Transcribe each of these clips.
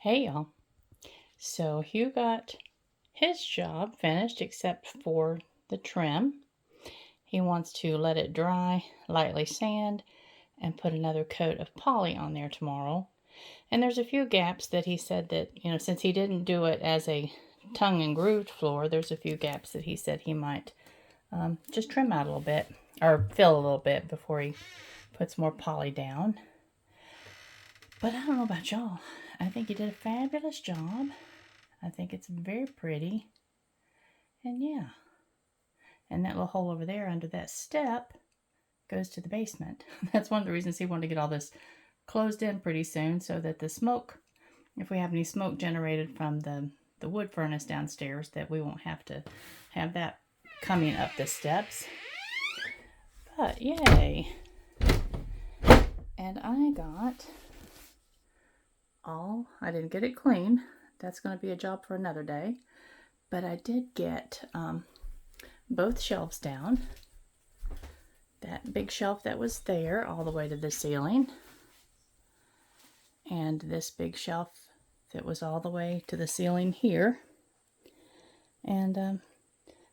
Hey y'all. So Hugh got his job finished except for the trim. He wants to let it dry, lightly sand, and put another coat of poly on there tomorrow. And there's a few gaps that he said that, since he didn't do it as a tongue and grooved floor, there's a few gaps that he said he might just trim out a little bit or fill a little bit before he puts more poly down. But I don't know about y'all. I think he did a fabulous job. I think it's very pretty. And yeah. And that little hole over there under that step goes to the basement. That's one of the reasons he wanted to get all this closed in pretty soon so that the smoke, if we have any smoke generated from the wood furnace downstairs, that we won't have to have that coming up the steps. But yay. And I didn't get it clean. That's going to be a job for another day. But I did get both shelves down. That big shelf that was there all the way to the ceiling. And this big shelf that was all the way to the ceiling here. And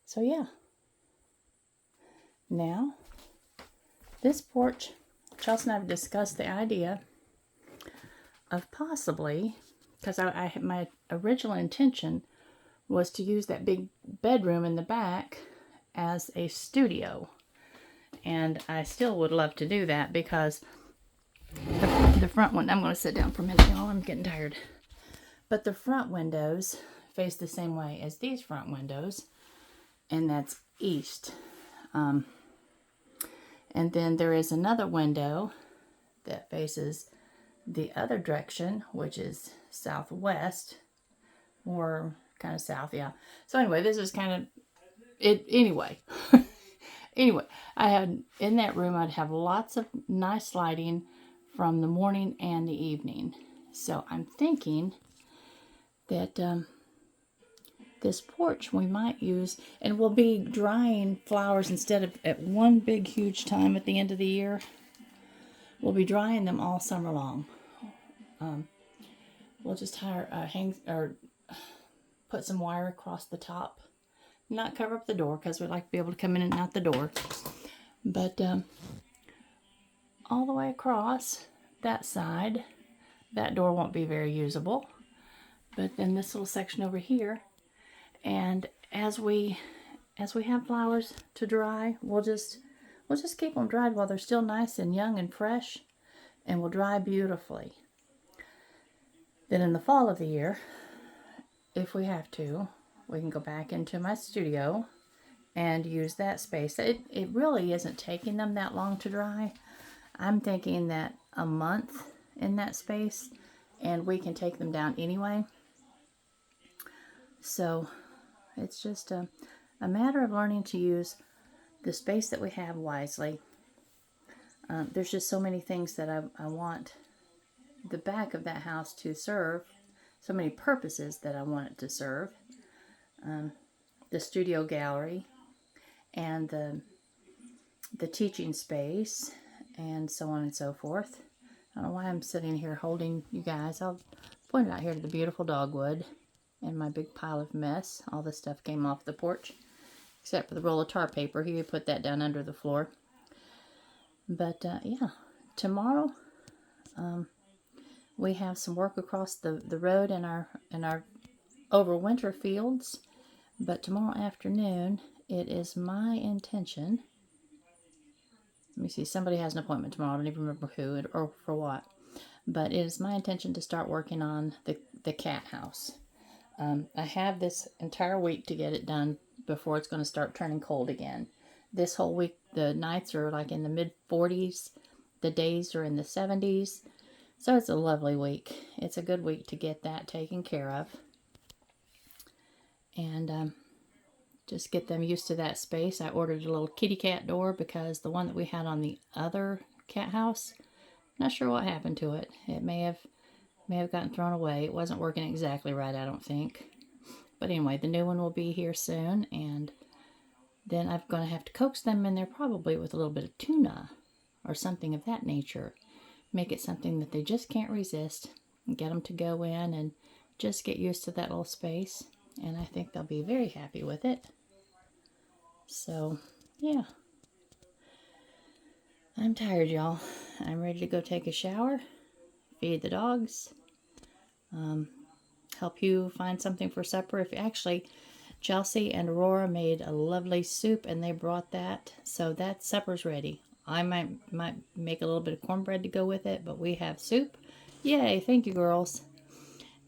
so yeah. Now, this porch, Chelsea and I have discussed the idea of possibly, because my original intention was to use that big bedroom in the back as a studio. And I still would love to do that because the front one, I'm going to sit down for a minute, y'all. I'm getting tired. But the front windows face the same way as these front windows, and that's east. And then there is another window that faces the other direction, which is southwest, or kind of south, yeah. So anyway, this is kind of it. Anyway, I had in that room, I'd have lots of nice lighting from the morning and the evening. So I'm thinking that this porch we might use, and we'll be drying flowers instead of at one big huge time at the end of the year. We'll be drying them all summer long. We'll just put some wire across the top, not cover up the door because we like to be able to come in and out the door, but all the way across that side. That door won't be very usable, but then this little section over here. And as we have flowers to dry, we'll just keep them dried while they're still nice and young and fresh, and will dry beautifully. Then in the fall of the year, if we have to, we can go back into my studio and use that space. It really isn't taking them that long to dry. I'm thinking that a month in that space, and we can take them down anyway. So it's just a matter of learning to use the space that we have wisely. There's just so many things that I want the back of that house to serve, so many purposes that I want it to serve. The studio gallery and the teaching space and so on and so forth. I don't know why I'm sitting here holding you guys. I'll point it out here to the beautiful dogwood and my big pile of mess. All this stuff came off the porch, except for the roll of tar paper. He would put that down under the floor. But yeah, tomorrow we have some work across the road in our overwinter fields. But tomorrow afternoon, it is my intention. Let me see, somebody has an appointment tomorrow. I don't even remember who or for what. But it is my intention to start working on the cat house. I have this entire week to get it done before it's going to start turning cold again. This whole week, the nights are like in the mid-40s. The days are in the 70s. So it's a lovely week. It's a good week to get that taken care of. And just get them used to that space. I ordered a little kitty cat door because the one that we had on the other cat house, not sure what happened to it. It may have gotten thrown away. It wasn't working exactly right, I don't think. But anyway, the new one will be here soon, and then I'm going to have to coax them in there probably with a little bit of tuna or something of that nature. Make it something that they just can't resist. and get them to go in and just get used to that little space. And I think they'll be very happy with it. So, yeah. I'm tired, y'all. I'm ready to go take a shower, feed the dogs, help you find something for supper. If actually, Chelsea and Aurora made a lovely soup and they brought that, so that supper's ready. I might make a little bit of cornbread to go with it, but we have soup. Yay, thank you, girls.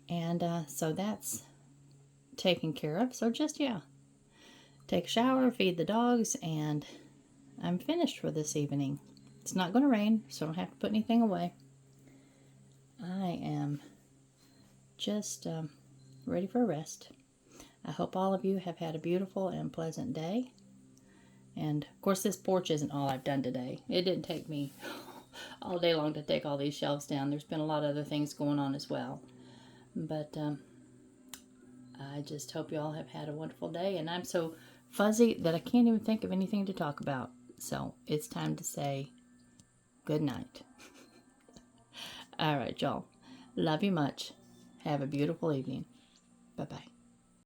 And so that's taken care of. So just, yeah, take a shower, feed the dogs, and I'm finished for this evening. It's not going to rain, so I don't have to put anything away. I am just ready for a rest. I hope all of you have had a beautiful and pleasant day. And, of course, this porch isn't all I've done today. It didn't take me all day long to take all these shelves down. There's been a lot of other things going on as well. But I just hope you all have had a wonderful day. And I'm so fuzzy that I can't even think of anything to talk about. So it's time to say good night. All right, y'all. Love you much. Have a beautiful evening. Bye-bye.